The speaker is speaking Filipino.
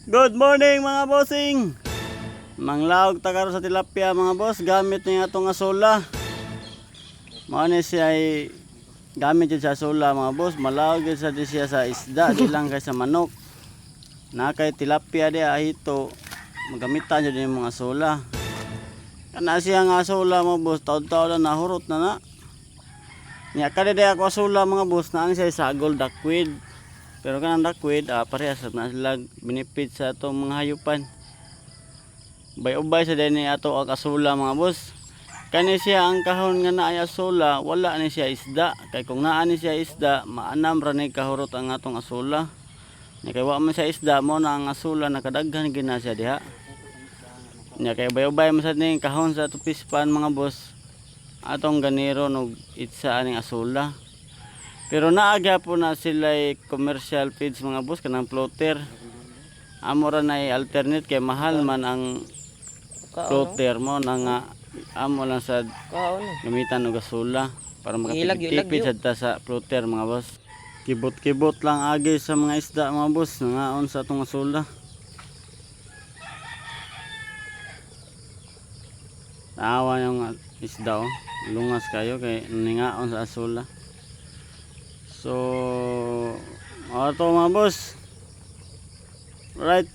Good morning mga bossing. Manglaog ta karon sa tilapia mga boss gamit ni atong asola. Mao ni siya ay gamit jud sa asola mga boss, malaog jud sa siya sa isda di lang kay sa manok. Na kay tilapia di ahito magamitan jud ni mga asola. Kana siya nga asola mga boss, taud-taud na nahurot na. Nya kada di ako asola mga boss na siya sa gold duckweed. Pero kanang duckweed, parehas na sila benefit sa atong mga hayupan. Bay-ubay sa din ato ang asula mga boss. Kani siya ang kahon nga naay asula, wala ni siya isda. Kay kung naa ni siya isda, maanam ra ni kahurot ang atong asula. Nya kay wa man siya isda, mo na ang asula nakadaghan gina siya diha. Nya kay bay-ubay man sad ni kahon sa tupispan mga boss. Atong ganiro og itsa aning asula. Pero naagya po na sila commercial feeds mga boss kanang floater. Amo ra na alternate kay mahal man ang floater mo nang amo lang sa gamitan og gasula para makatipid sad sa floater mga boss. Kibot-kibot lang agi sa mga isda mga boss nangaon sa atong gasula. Tawa yung isda lungas kayo kay ningaon sa asula. So, mga boss. Right.